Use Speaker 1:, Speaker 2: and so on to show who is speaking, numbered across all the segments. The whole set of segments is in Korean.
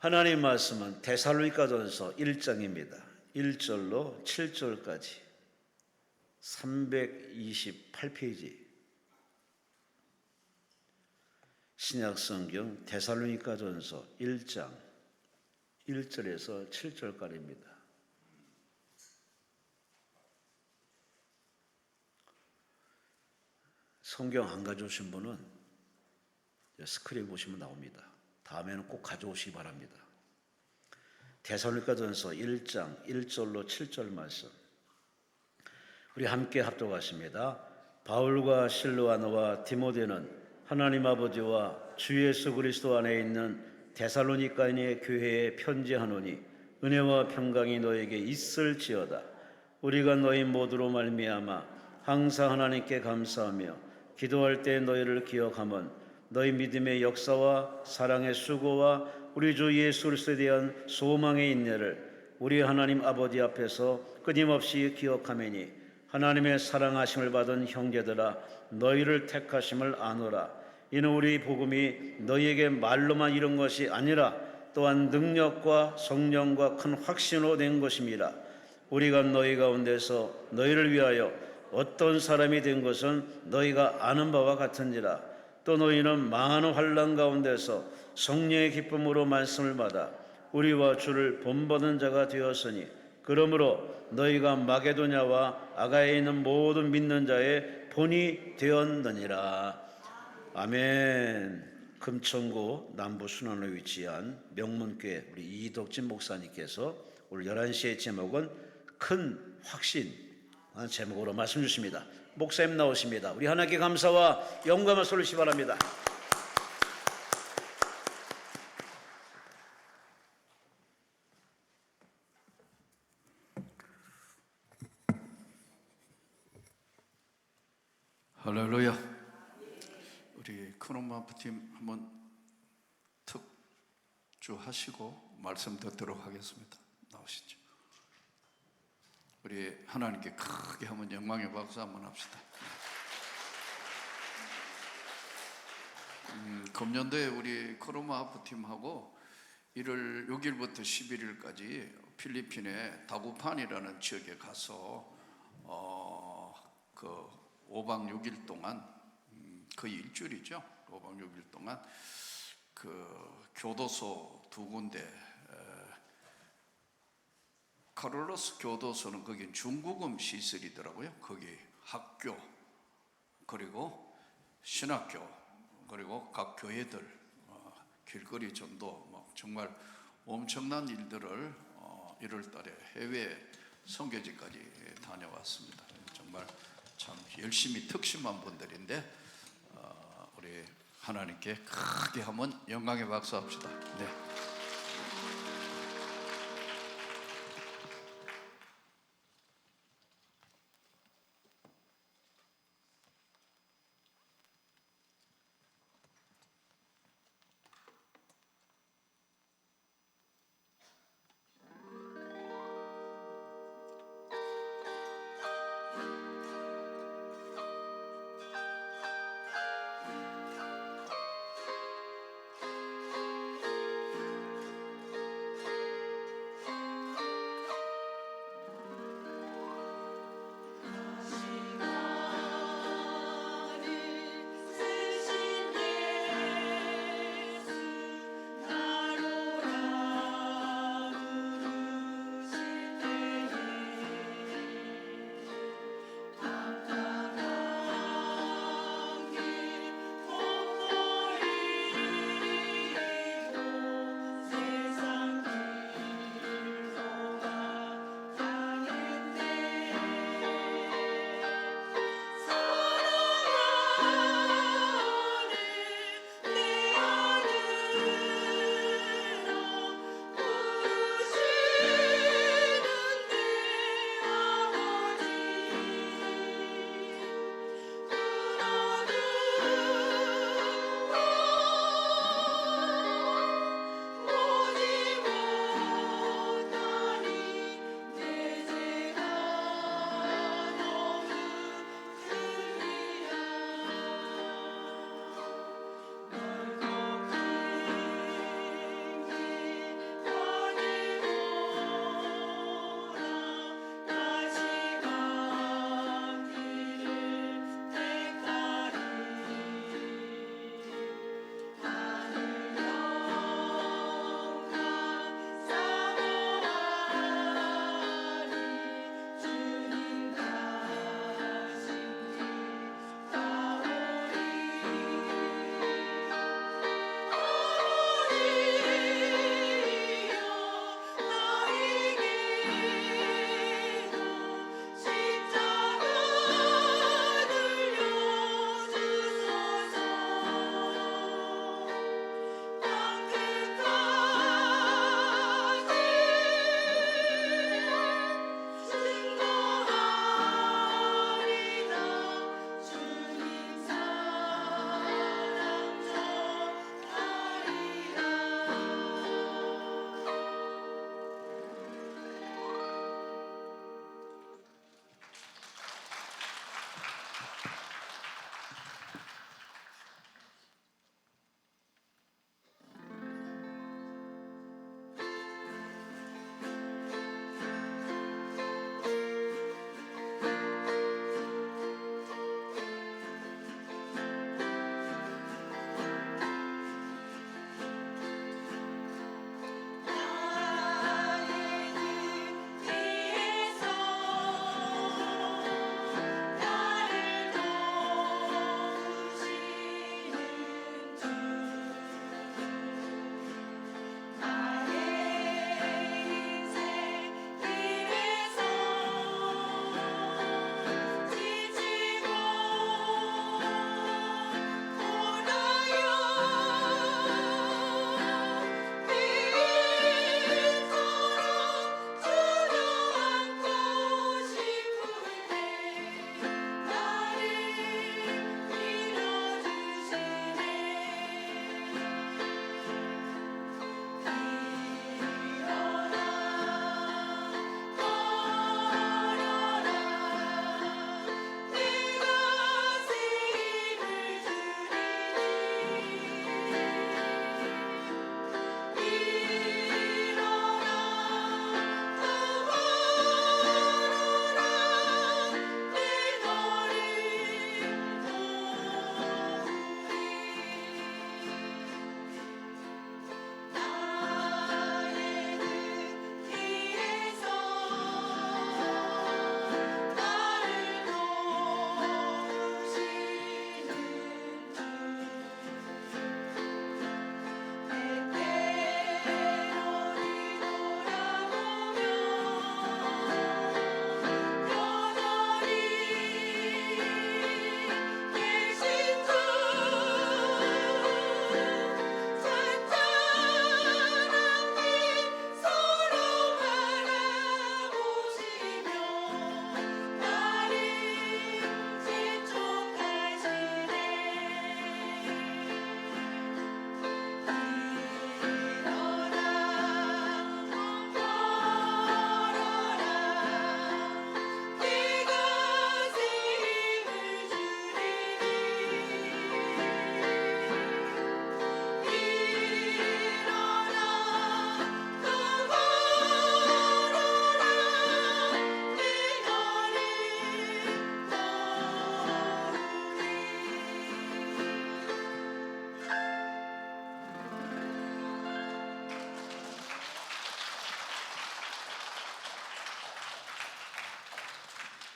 Speaker 1: 하나님 말씀은 데살로니가전서 1장입니다. 1절로 7절까지 328페이지 신약성경 데살로니가전서 1장 1절에서 7절까지입니다. 성경 안 가져오신 분은 스크린 보시면 나옵니다. 다음에는 꼭 가져오시기 바랍니다. 데살로니가전서 1장 1절로 7절 말씀 우리 함께 합독하십니다. 바울과 실로아너와 디모데는 하나님 아버지와 주 예수 그리스도 안에 있는 데살로니가인의 교회에 편지하노니 은혜와 평강이 너에게 있을지어다. 우리가 너희 모두로 말미암아 항상 하나님께 감사하며 기도할 때 너희를 기억하면 너희 믿음의 역사와 사랑의 수고와 우리 주 예수 그리스도에 대한 소망의 인내를 우리 하나님 아버지 앞에서 끊임없이 기억하매니 하나님의 사랑하심을 받은 형제들아 너희를 택하심을 아노라. 이는 우리 복음이 너희에게 말로만 이룬 것이 아니라 또한 능력과 성령과 큰 확신으로 된 것임이라. 우리가 너희 가운데서 너희를 위하여 어떤 사람이 된 것은 너희가 아는 바와 같은지라. 또 너희는 많은 환난 가운데서 성령의 기쁨으로 말씀을 받아 우리와 주를 본받은 자가 되었으니 그러므로 너희가 마게도냐와 아가야에 있는 모든 믿는 자의 본이 되었느니라. 아멘. 금천구 남부 순환로에 위치한 명문교회 우리 이덕진 목사님께서 오늘 11시의 제목은 큰 확신 제목으로 말씀 주십니다. 목사님 나오십니다. 우리 하나님께 감사와 영광을 돌리시기 바랍니다.
Speaker 2: 할렐루야. 우리 크로마프팀 한번 특주 하시고 말씀 듣도록 하겠습니다. 나오시죠. 우리 하나님께 크게 한번 영광의 박수 한번 합시다. 금년도에 우리 크로마프팀하고 1월 6일부터 11일까지 필리핀의 다구판이라는 지역에 가서 5박 6일 동안 거의 일주일이죠. 5박 6일 동안 그 교도소 두 군데, 카를로스 교도소는 거긴 중국음 시설이더라고요. 거기 학교 그리고 신학교 그리고 각 교회들 길거리 전도 정말 엄청난 일들을 1월 달에 해외 선교지까지 다녀왔습니다. 정말 참 열심히 특심한 분들인데 우리 하나님께 크게 한번 영광의 박수 합시다. 네.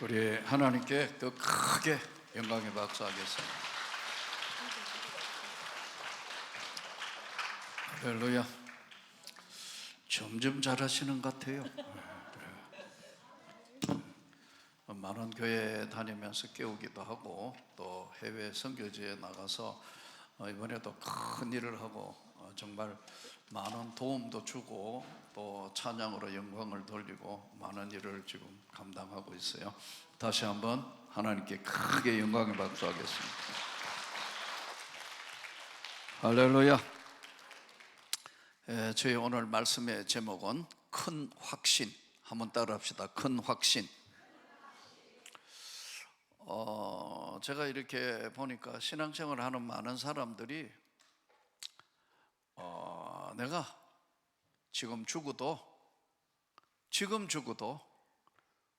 Speaker 2: 우리 하나님께 더 크게 영광의 박수 하겠습니다. 할렐루야. 점점 잘하시는 것 같아요. 많은 교회 다니면서 깨우기도 하고 또 해외 선교지에 나가서 이번에도 큰 일을 하고 정말 많은 도움도 주고 또 찬양으로 영광을 돌리고 많은 일을 지금 감당하고 있어요. 다시 한번 하나님께 크게 영광의 박수 하겠습니다. 할렐루야. 저희 오늘 말씀의 제목은 큰 확신. 한번 따라 합시다. 큰 확신. 제가 이렇게 보니까 신앙생활을 하는 많은 사람들이 내가 지금 죽어도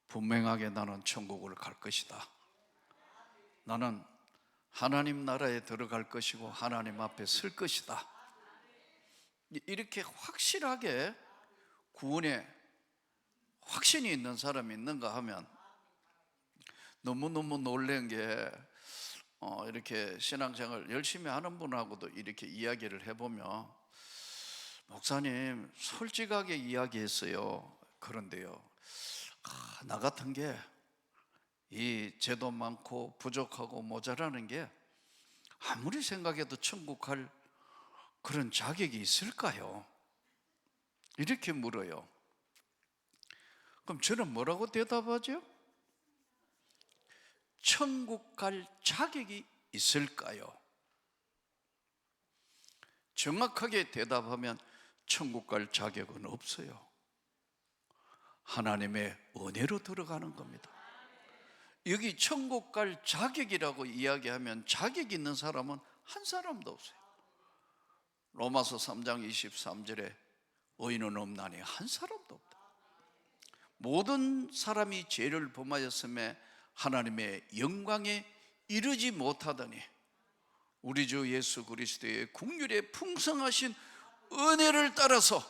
Speaker 2: 분명하게 나는 천국을 갈 것이다. 나는 하나님 나라에 들어갈 것이고 하나님 앞에 설 것이다. 이렇게 확실하게 구원에 확신이 있는 사람이 있는가 하면 너무너무 놀란 게 이렇게 신앙생활 열심히 하는 분하고도 이렇게 이야기를 해보면 목사님 솔직하게 이야기했어요. 그런데요, 나 같은 게 이 죄도 많고 부족하고 모자라는 게 아무리 생각해도 천국 갈 그런 자격이 있을까요? 이렇게 물어요. 그럼 저는 뭐라고 대답하죠? 천국 갈 자격이 있을까요? 정확하게 대답하면 천국 갈 자격은 없어요. 하나님의 은혜로 들어가는 겁니다. 여기 천국 갈 자격이라고 이야기하면 자격 있는 사람은 한 사람도 없어요. 로마서 3장 23절에 의인은 없나니 한 사람도 없다. 모든 사람이 죄를 범하였음에 하나님의 영광에 이르지 못하더니 우리 주 예수 그리스도의 긍휼의 풍성하신 은혜를 따라서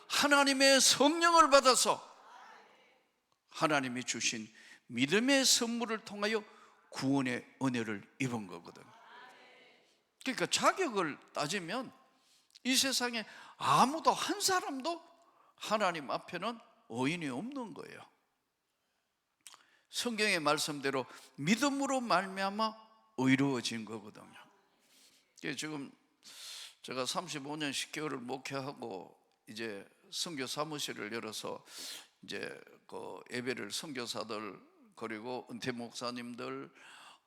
Speaker 2: 하나님의 성령을 받아서 하나님이 주신 믿음의 선물을 통하여 구원의 은혜를 입은 거거든. 그러니까 자격을 따지면 이 세상에 아무도 한 사람도 하나님 앞에는 의인이 없는 거예요. 성경의 말씀대로 믿음으로 말미암아 의로워진 거거든요. 지금 제가 35년 10개월을 목회하고 이제 선교 사무실을 열어서 이제 그 예배를 선교사들 그리고 은퇴 목사님들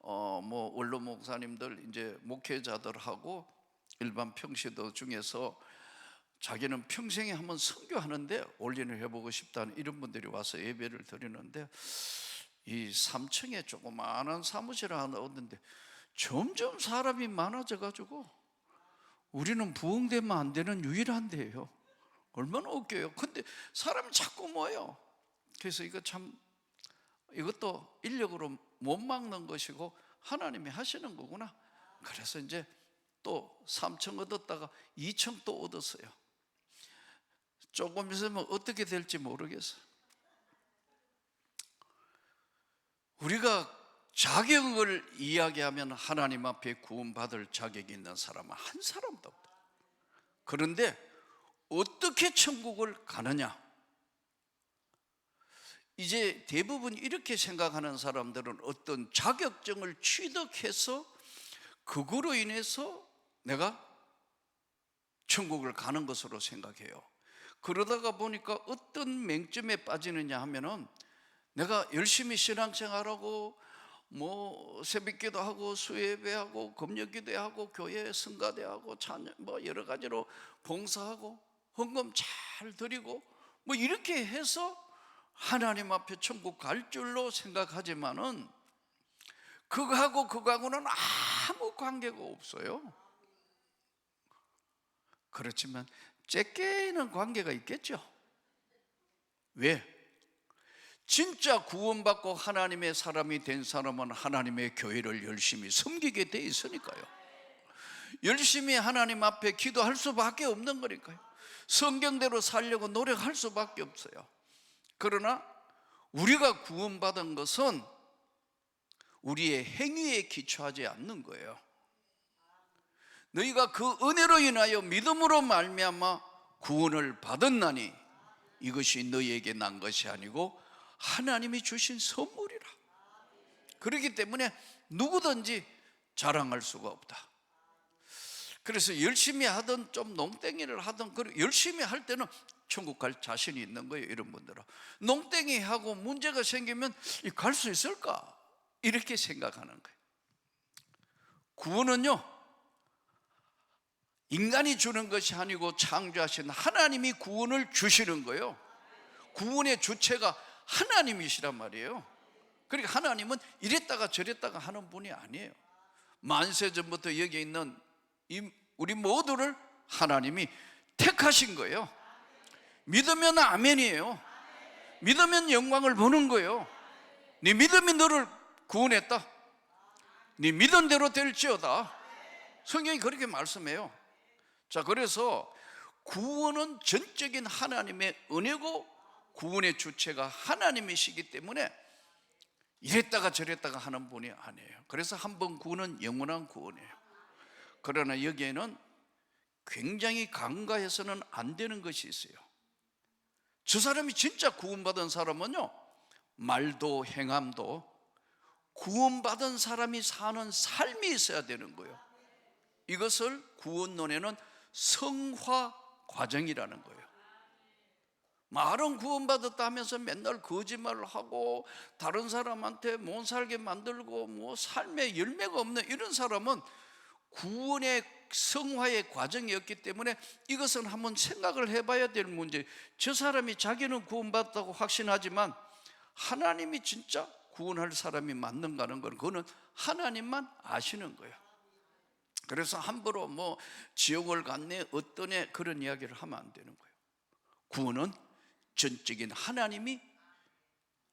Speaker 2: 뭐 원로 목사님들 이제 목회자들하고 일반 평시도 중에서 자기는 평생에 한번 선교하는데 올인을 해보고 싶다는 이런 분들이 와서 예배를 드리는데 이 3층에 조그마한 사무실을 하나 얻는데 점점 사람이 많아져 가지고 우리는 부흥되면 안 되는 유일한 데예요. 얼마나 웃겨요. 근데 사람이 자꾸 모여. 그래서 이것도 인력으로 못 막는 것이고 하나님이 하시는 거구나. 그래서 이제 또 3층 얻었다가 2층 또 얻었어요. 조금 있으면 어떻게 될지 모르겠어요. 우리가 자격을 이야기하면 하나님 앞에 구원받을 자격이 있는 사람은 한 사람도 없다. 그런데 어떻게 천국을 가느냐? 이제 대부분 이렇게 생각하는 사람들은 어떤 자격증을 취득해서 그거로 인해서 내가 천국을 가는 것으로 생각해요. 그러다가 보니까 어떤 맹점에 빠지느냐 하면은 내가 열심히 신앙생활하고 뭐 새벽기도 하고 수예배하고 금요기도하고 교회 성가대하고 찬양 뭐 여러 가지로 봉사하고 헌금 잘 드리고 뭐 이렇게 해서 하나님 앞에 천국 갈 줄로 생각하지만은 그거하고는 아무 관계가 없어요. 그렇지만 째깨는 관계가 있겠죠. 왜? 진짜 구원받고 하나님의 사람이 된 사람은 하나님의 교회를 열심히 섬기게 돼 있으니까요. 열심히 하나님 앞에 기도할 수밖에 없는 거니까요. 성경대로 살려고 노력할 수밖에 없어요. 그러나 우리가 구원받은 것은 우리의 행위에 기초하지 않는 거예요. 너희가 그 은혜로 인하여 믿음으로 말미암아 구원을 받았나니 이것이 너희에게 난 것이 아니고 하나님이 주신 선물이라. 그렇기 때문에 누구든지 자랑할 수가 없다. 그래서 열심히 하든 좀 농땡이를 하든 열심히 할 때는 천국 갈 자신이 있는 거예요. 이런 분들은 농땡이 하고 문제가 생기면 갈 수 있을까? 이렇게 생각하는 거예요. 구원은요 인간이 주는 것이 아니고 창조하신 하나님이 구원을 주시는 거예요. 구원의 주체가 하나님이시란 말이에요. 그러니까 하나님은 이랬다가 저랬다가 하는 분이 아니에요. 만세전부터 여기 있는 우리 모두를 하나님이 택하신 거예요. 믿으면 아멘이에요. 믿으면 영광을 보는 거예요. 네 믿음이 너를 구원했다. 네 믿은 대로 될지어다. 성경이 그렇게 말씀해요. 자, 그래서 구원은 전적인 하나님의 은혜고 구원의 주체가 하나님이시기 때문에 이랬다가 저랬다가 하는 분이 아니에요. 그래서 한 번 구원은 영원한 구원이에요. 그러나 여기에는 굉장히 간과해서는 안 되는 것이 있어요. 저 사람이 진짜 구원받은 사람은요, 말도 행함도 구원받은 사람이 사는 삶이 있어야 되는 거예요. 이것을 구원론에는 성화 과정이라는 거예요. 말은 구원받았다 하면서 맨날 거짓말을 하고 다른 사람한테 못 살게 만들고 뭐 삶에 열매가 없는 이런 사람은 구원의 성화의 과정이었기 때문에 이것은 한번 생각을 해봐야 될 문제. 저 사람이 자기는 구원받았다고 확신하지만 하나님이 진짜 구원할 사람이 맞는가는 건 그거는 하나님만 아시는 거예요. 그래서 함부로 뭐 지옥을 갔네 어떠네 그런 이야기를 하면 안 되는 거예요. 구원은 전적인 하나님이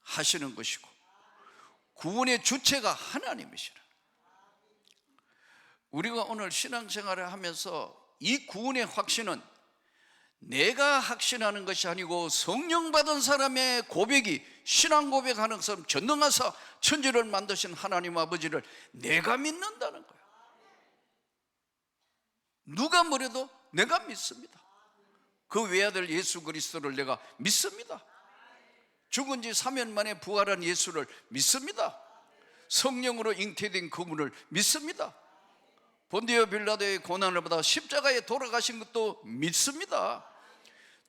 Speaker 2: 하시는 것이고 구원의 주체가 하나님이시라. 우리가 오늘 신앙생활을 하면서 이 구원의 확신은 내가 확신하는 것이 아니고 성령 받은 사람의 고백이, 신앙 고백하는 사람, 전능하사 천지를 만드신 하나님 아버지를 내가 믿는다는 거예요. 누가 뭐래도 내가 믿습니다. 그 외아들 예수 그리스도를 내가 믿습니다. 죽은 지 3일 만에 부활한 예수를 믿습니다. 성령으로 잉태된 그분을 믿습니다. 본디오 빌라도의 고난을 받아 십자가에 돌아가신 것도 믿습니다.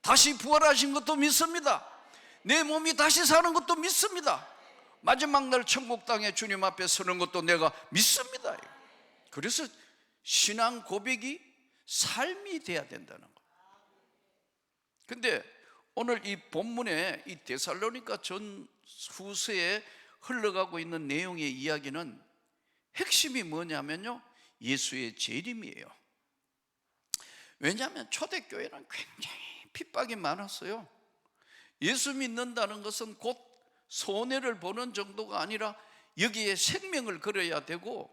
Speaker 2: 다시 부활하신 것도 믿습니다. 내 몸이 다시 사는 것도 믿습니다. 마지막 날 천국 땅에 주님 앞에 서는 것도 내가 믿습니다. 그래서 신앙 고백이 삶이 돼야 된다는 거예요. 근데 오늘 이 본문에 이 데살로니가 전후서에 흘러가고 있는 내용의 이야기는 핵심이 뭐냐면요, 예수의 재림이에요. 왜냐하면 초대교회는 굉장히 핍박이 많았어요. 예수 믿는다는 것은 곧 손해를 보는 정도가 아니라 여기에 생명을 걸어야 되고,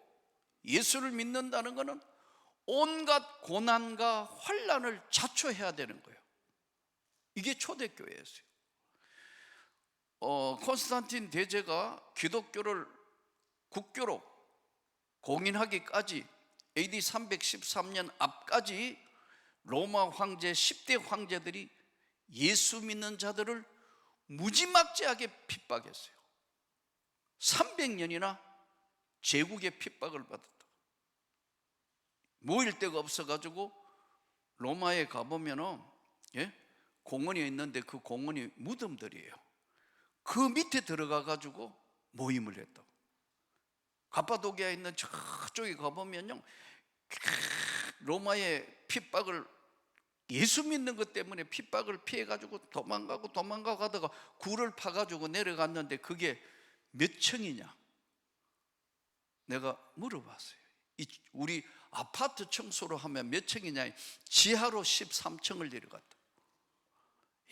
Speaker 2: 예수를 믿는다는 것은 온갖 고난과 환난을 자초해야 되는 거예요. 이게 초대교회였어요. 콘스탄틴 대제가 기독교를 국교로 공인하기까지 AD 313년 앞까지 로마 황제 10대 황제들이 예수 믿는 자들을 무지막지하게 핍박했어요. 300년이나 제국의 핍박을 받았다. 모일 데가 없어가지고 로마에 가보면은 공원이 있는데 그 공원이 무덤들이에요. 그 밑에 들어가가지고 모임을 했다고. 가파도기아에 있는 저쪽에 가보면요, 로마의 핍박을, 예수 믿는 것 때문에 핍박을 피해가지고 도망가고 하다가 굴을 파가지고 내려갔는데 그게 몇 층이냐 내가 물어봤어요. 우리 아파트 청소로 하면 몇 층이냐, 지하로 13층을 내려갔다.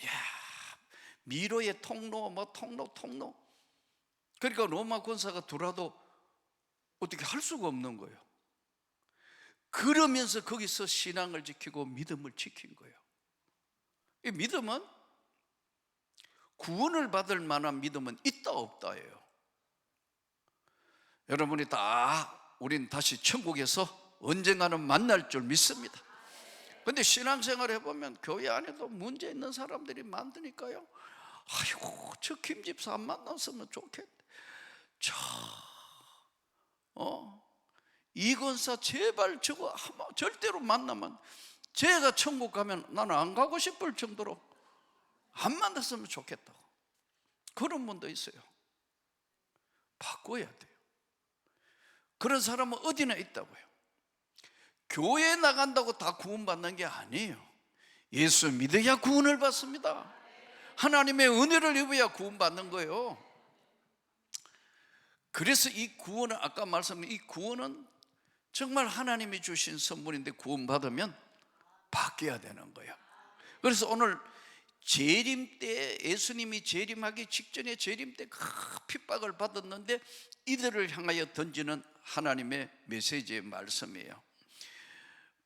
Speaker 2: 이야, 미로의 통로, 통로. 그러니까 로마 군사가 들어와도 어떻게 할 수가 없는 거예요. 그러면서 거기서 신앙을 지키고 믿음을 지킨 거예요. 이 믿음은 구원을 받을 만한 믿음은 있다 없다예요. 여러분이 우린 다시 천국에서 언젠가는 만날 줄 믿습니다. 근데 신앙생활 해보면 교회 안에도 문제 있는 사람들이 많으니까요. 아이고, 저 김집사 안 만났으면 좋겠대. 이건사 제발 저거 절대로 만나면, 제가 천국 가면 나는 안 가고 싶을 정도로 안 만났으면 좋겠다고. 그런 분도 있어요. 바꿔야 돼요. 그런 사람은 어디나 있다고요. 교회에 나간다고 다 구원받는 게 아니에요. 예수 믿어야 구원을 받습니다. 하나님의 은혜를 입어야 구원받는 거예요. 그래서 이 구원은, 아까 말씀드린 이 구원은 정말 하나님이 주신 선물인데 구원받으면 바뀌어야 되는 거예요. 그래서 오늘 재림 때, 예수님이 재림하기 직전에 재림 때 핍박을 받았는데 이들을 향하여 던지는 하나님의 메시지의 말씀이에요.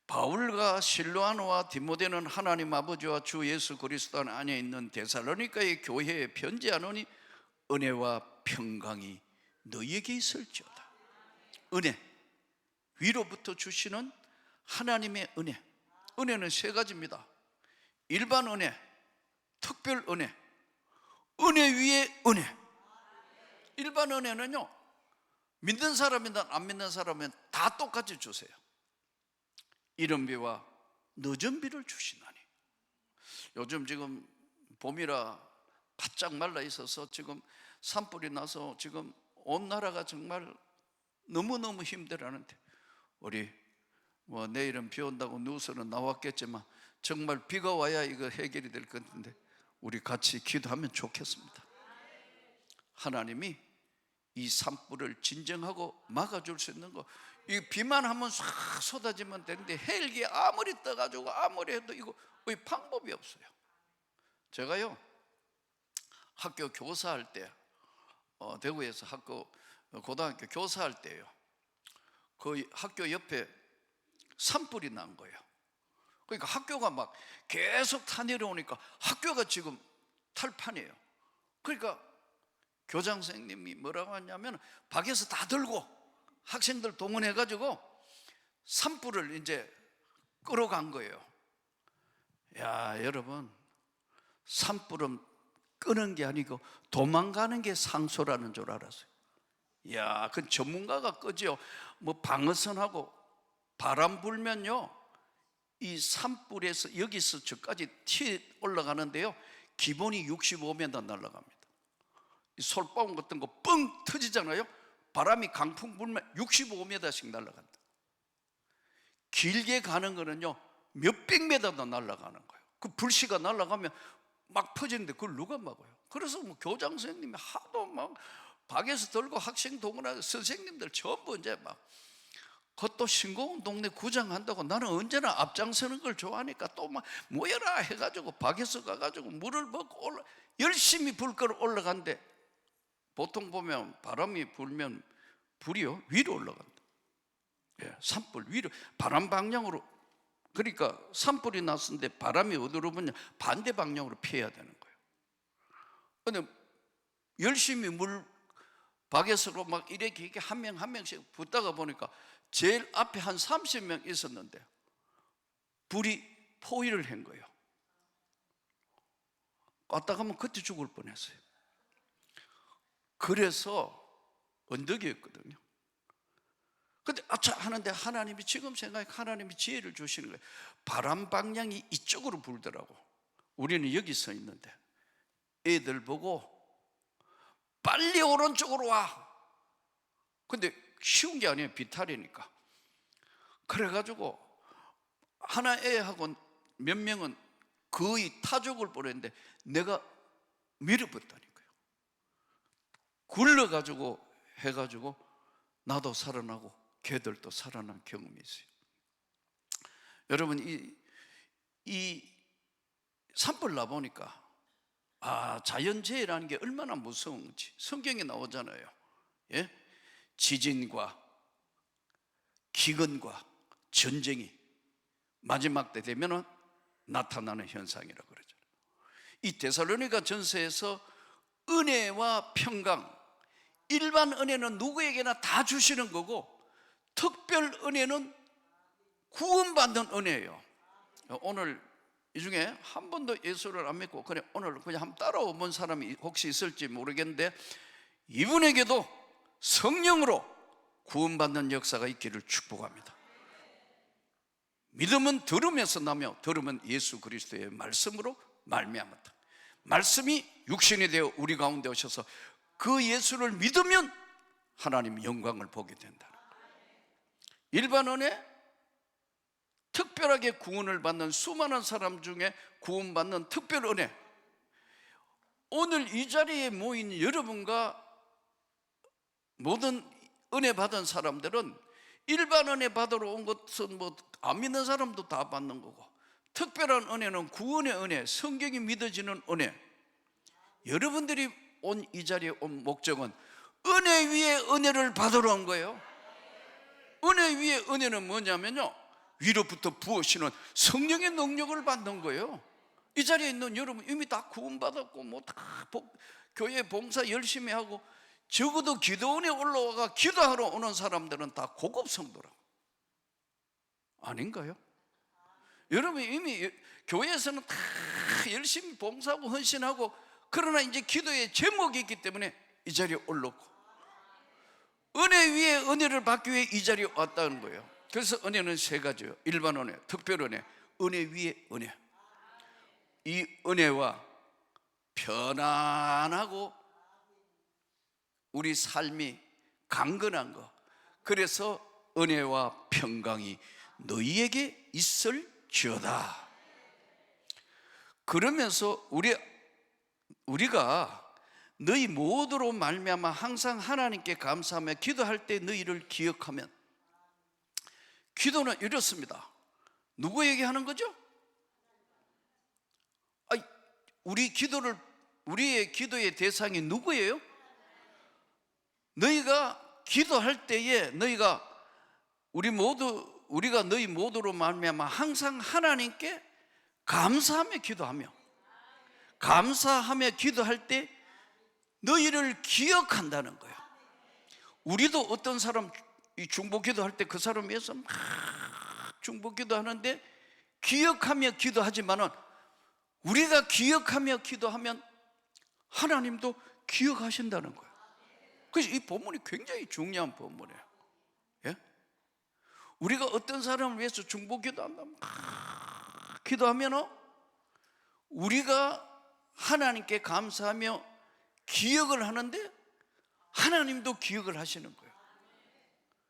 Speaker 2: 바울과 실로아노와 디모데는 하나님 아버지와 주 예수 그리스도 안에 있는 데살로니가의 교회에 편지하노니 은혜와 평강이 너희에게 있을지어다. 은혜, 위로부터 주시는 하나님의 은혜. 은혜는 세 가지입니다. 일반 은혜, 특별 은혜, 은혜 위에 은혜. 일반 은혜는요, 믿는 사람이든 안 믿는 사람은 다 똑같이 주세요. 이른비와 늦은비를 주시나니. 요즘 지금 봄이라 바짝 말라 있어서 지금 산불이 나서 지금 온 나라가 정말 너무너무 힘들어하는데, 우리 내일은 비 온다고 뉴스는 나왔겠지만 정말 비가 와야 이거 해결이 될 건데 우리 같이 기도하면 좋겠습니다. 하나님이 이 산불을 진정하고 막아줄 수 있는 거, 이 비만 한번 싹 쏟아지면 되는데 헬기 아무리 떠가지고 아무리 해도 이거 방법이 없어요. 제가요 학교 교사할 때 대구에서 고등학교 교사할 때요, 그 학교 옆에 산불이 난 거예요. 그러니까 학교가 막 계속 타내려오니까 학교가 지금 탈판이에요. 그러니까 교장 선생님이 뭐라고 하냐면 밖에서 다 들고 학생들 동원해가지고 산불을 이제 끌어간 거예요. 야, 여러분, 산불은 끄는 게 아니고 도망가는 게 상소라는 줄 알았어요. 야, 그 전문가가 끄지요. 뭐 방어선하고 바람 불면요, 이 산불에서 여기서 저까지 튀어 올라가는데요, 기본이 65m 날아갑니다. 이 솔방울 같은 거 뻥 터지잖아요. 바람이 강풍 불면 65m씩 날아간다. 길게 가는 거는요 몇백 미터도 날아가는 거예요. 그 불씨가 날아가면 막 퍼지는데 그걸 누가 막아요? 그래서 뭐 교장 선생님이 하도 막 밖에서 들고 학생 동원하고 선생님들 전부 이제 막 그것도 싱거운 동네 구장한다고, 나는 언제나 앞장서는 걸 좋아하니까 또 막 모여라 해가지고 밖에서 가가지고 물을 먹고 열심히 불 끌어 올라간대. 보통 보면 바람이 불면 불이요 위로 올라간다. 예, 산불 위로 바람 방향으로. 그러니까 산불이 났는데 바람이 어디로 부냐, 반대 방향으로 피해야 되는 거예요. 근데 열심히 물 밖에서 막 이렇게 한 명 한 명씩 붙다가 보니까 제일 앞에 한 30명 있었는데 불이 포위를 한 거예요. 왔다 가면 그때 죽을 뻔했어요. 그래서 언덕이었거든요. 근데 아차 하는데 하나님이, 지금 생각해 하나님이 지혜를 주시는 거예요. 바람 방향이 이쪽으로 불더라고. 우리는 여기 서 있는데 애들 보고 빨리 오른쪽으로 와. 근데 쉬운 게 아니에요, 비탈이니까. 그래가지고 하나 애하고 몇 명은 거의 타죽을 뻔했는데 내가 밀어버렸다니까요. 굴러가지고 해가지고 나도 살아나고 걔들도 살아난 경험이 있어요. 여러분, 이 산불 나보니까 자연재해라는 게 얼마나 무서운지 성경에 나오잖아요. 예? 지진과 기근과 전쟁이 마지막 때 되면 나타나는 현상이라고 그러잖아요. 이 데살로니가 전서에서 은혜와 평강, 일반 은혜는 누구에게나 다 주시는 거고 특별 은혜는 구원받는 은혜예요. 오늘 이 중에 한 번도 예수를 안 믿고 그냥 오늘 그냥 한번 따라온 사람이 혹시 있을지 모르겠는데, 이분에게도 성령으로 구원받는 역사가 있기를 축복합니다. 믿음은 들으면서 나며 들으면 예수 그리스도의 말씀으로 말미암았다. 말씀이 육신이 되어 우리 가운데 오셔서 그 예수를 믿으면 하나님 영광을 보게 된다. 일반 은혜, 특별하게 구원을 받는 수많은 사람 중에 구원받는 특별 은혜. 오늘 이 자리에 모인 여러분과 모든 은혜 받은 사람들은 일반 은혜 받으러 온 것은 안 믿는 사람도 다 받는 거고, 특별한 은혜는 구원의 은혜, 성경이 믿어지는 은혜. 여러분들이 온 이 자리에 온 목적은 은혜 위에 은혜를 받으러 온 거예요. 은혜 위에 은혜는 뭐냐면요, 위로부터 부으시는 성령의 능력을 받는 거예요. 이 자리에 있는 여러분 이미 다 구원받았고 다 교회 봉사 열심히 하고, 적어도 기도원에 올라와가 기도하러 오는 사람들은 다 고급 성도라고. 아닌가요? 여러분 이미 교회에서는 다 열심히 봉사하고 헌신하고, 그러나 이제 기도의 제목이 있기 때문에 이 자리에 올랐고, 은혜 위에 은혜를 받기 위해 이 자리에 왔다는 거예요. 그래서 은혜는 세 가지예요. 일반 은혜, 특별 은혜, 은혜 위에 은혜. 이 은혜와 편안하고 우리 삶이 강건한 거, 그래서 은혜와 평강이 너희에게 있을지어다. 그러면서 우리가 너희 모두로 말미암아 항상 하나님께 감사하며 기도할 때 너희를 기억하면, 기도는 이렇습니다. 누구에게 하는 거죠? 우리의 기도의 대상이 누구예요? 너희가 기도할 때에 우리가 너희 모두로 말미암아 항상 하나님께 감사하며 기도할 때 너희를 기억한다는 거예요. 우리도 어떤 사람 중보 기도할 때 그 사람 위해서 막 중보 기도하는데 기억하며 기도하지만은, 우리가 기억하며 기도하면 하나님도 기억하신다는 거예요. 그래서 이 본문이 굉장히 중요한 본문이에요. 예? 우리가 어떤 사람을 위해서 중보 기도한다 막 기도하면 우리가 하나님께 감사하며 기억을 하는데 하나님도 기억을 하시는 거예요.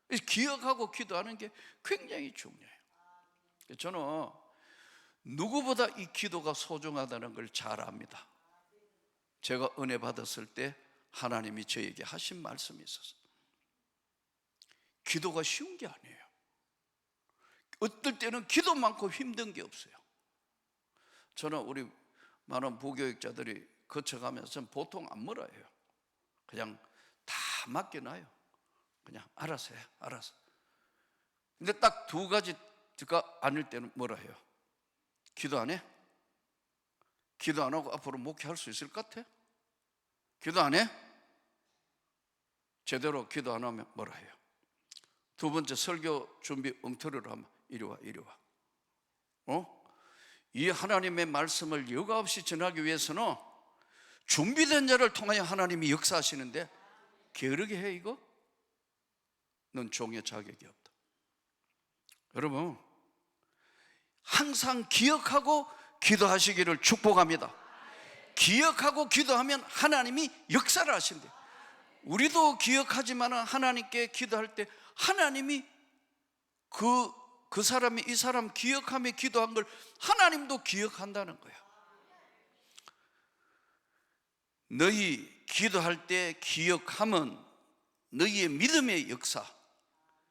Speaker 2: 그래서 기억하고 기도하는 게 굉장히 중요해요. 저는 누구보다 이 기도가 소중하다는 걸 잘 압니다. 제가 은혜 받았을 때 하나님이 저에게 하신 말씀이 있어서, 기도가 쉬운 게 아니에요. 어떨 때는 기도만큼 힘든 게 없어요. 저는 우리 많은 부교육자들이 거쳐가면서 보통 안 뭐라 해요. 그냥 다 맡겨놔요. 그냥 알아서 해, 알아서. 근데 딱 두 가지가 아닐 때는 뭐라 해요? 기도 안 해? 기도 안 하고 앞으로 목회할 수 있을 것 같아? 기도 안 해? 제대로 기도 안 하면 뭐라 해요? 두 번째, 설교 준비 엉터리로 하면 이리 와. 이 하나님의 말씀을 여과 없이 전하기 위해서는 준비된 자를 통하여 하나님이 역사하시는데 게으르게 해 이거? 넌 종의 자격이 없다. 여러분, 항상 기억하고 기도하시기를 축복합니다. 기억하고 기도하면 하나님이 역사를 하신대요. 우리도 기억하지만 하나님께 기도할 때 하나님이 그 사람이 이 사람 기억하며 기도한 걸 하나님도 기억한다는 거예요. 너희 기도할 때 기억하면 너희의 믿음의 역사.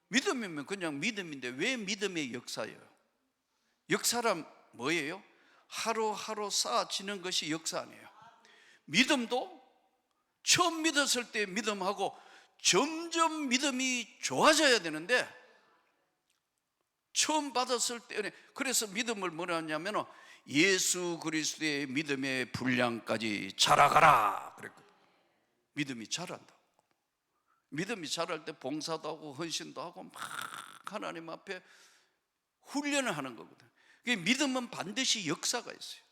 Speaker 2: 믿음이면 그냥 믿음인데 왜 믿음의 역사예요? 역사란 뭐예요? 하루하루 쌓아지는 것이 역사 아니에요. 믿음도 처음 믿었을 때 믿음하고 점점 믿음이 좋아져야 되는데, 처음 받았을 때, 그래서 믿음을 뭐라 하냐면 예수 그리스도의 믿음의 분량까지 자라가라 그랬거든요. 믿음이 자란다. 믿음이 자랄 때 봉사도 하고 헌신도 하고 막 하나님 앞에 훈련을 하는 거거든요. 믿음은 반드시 역사가 있어요.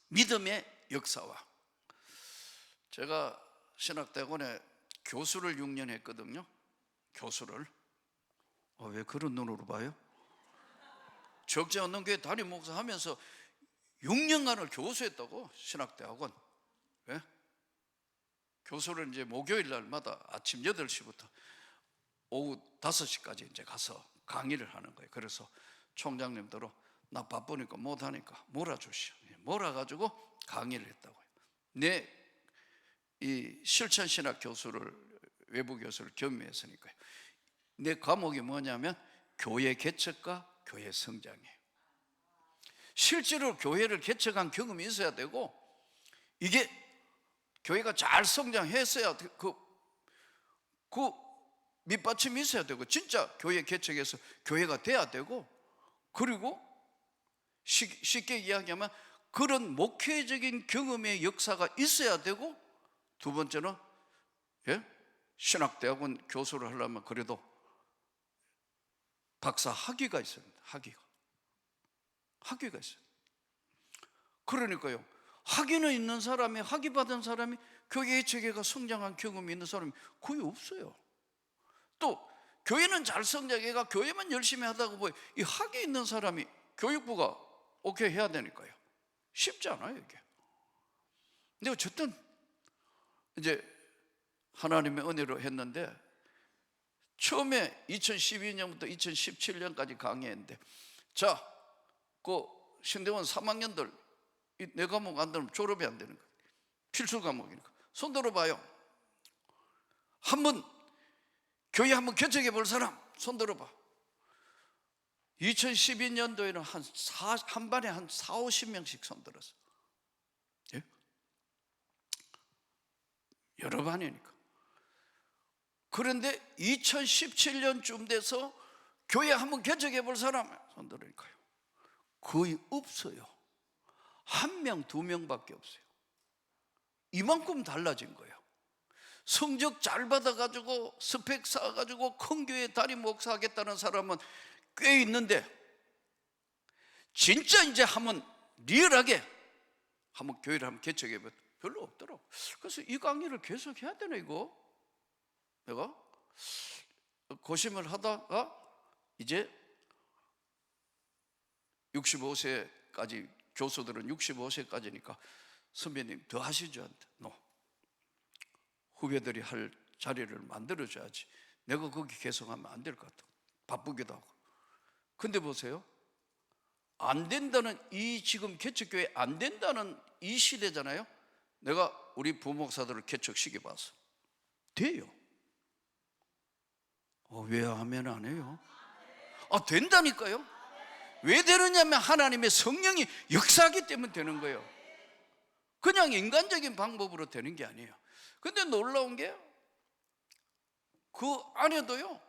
Speaker 2: 믿음의 역사와. 제가 신학대학원에 교수를 6년 했거든요. 교수를. 왜 그런 눈으로 봐요? 적지 않는 교회 담임 목사 하면서 6년간을 교수했다고. 신학대학원. 왜? 교수를 이제 목요일 날마다 아침 8시부터 오후 5시까지 이제 가서 강의를 하는 거예요. 그래서 총장님들로 나 바쁘니까 못하니까 몰아주시오. 몰아가지고 강의를 했다고요. 이 실천신학 교수를, 외부 교수를 겸임했으니까요. 내 과목이 뭐냐면 교회 개척과 교회 성장이에요. 실제로 교회를 개척한 경험이 있어야 되고, 이게 교회가 잘 성장했어야 그 밑받침이 있어야 되고, 진짜 교회 개척해서 교회가 돼야 되고, 그리고 쉽게 이야기하면 그런 목회적인 경험의 역사가 있어야 되고, 두 번째는 신학대학원 교수를 하려면 그래도 박사 학위가 있습니다. 학위가. 학위가 있어요. 그러니까요, 학위는 있는 사람이, 학위 받은 사람이 교회 체계가 성장한 경험이 있는 사람이 거의 없어요. 또 교회는 잘 성장해가 교회만 열심히 하다가 보여 이 학위 있는 사람이 교육부가 오케이 해야 되니까요. 쉽지 않아요 이게. 근데 어쨌든 이제 하나님의 은혜로 했는데, 처음에 2012년부터 2017년까지 강의했는데, 자, 그 신대원 3학년들 내 과목 안 들으면 졸업이 안 되는 거예요. 필수 과목이니까. 손 들어봐요. 한번 교회 한번 개척해 볼 사람 손 들어봐. 2012년도에는 한 반에 한 4, 50명씩 손 들었어. 예? 여러 반이니까. 그런데 2017년쯤 돼서 교회 한번 개척해 볼 사람 손 들으니까요, 거의 없어요. 1명, 2명밖에 없어요. 이만큼 달라진 거예요. 성적 잘 받아가지고 스펙 쌓아가지고 큰 교회 담임 목사 하겠다는 사람은 꽤 있는데, 진짜 이제 한번 리얼하게 한번 교회를 한번 개척해보면 별로 없더라고. 그래서 이 강의를 계속 해야 되나 이거? 내가 고심을 하다가 이제 65세까지, 교수들은 65세까지니까 선배님 더 하시죠? 한테. 후배들이 할 자리를 만들어줘야지. 내가 거기 개성하면 안 될 것 같아. 바쁘기도 하고. 근데 보세요, 안 된다는 이 지금 개척교회 안 된다는 이 시대잖아요. 내가 우리 부목사들을 개척시켜 봤어. 돼요. 왜 하면 안 해요? 된다니까요. 왜 되느냐면 하나님의 성령이 역사하기 때문에 되는 거예요. 그냥 인간적인 방법으로 되는 게 아니에요. 근데 놀라운 게 그 안에도요,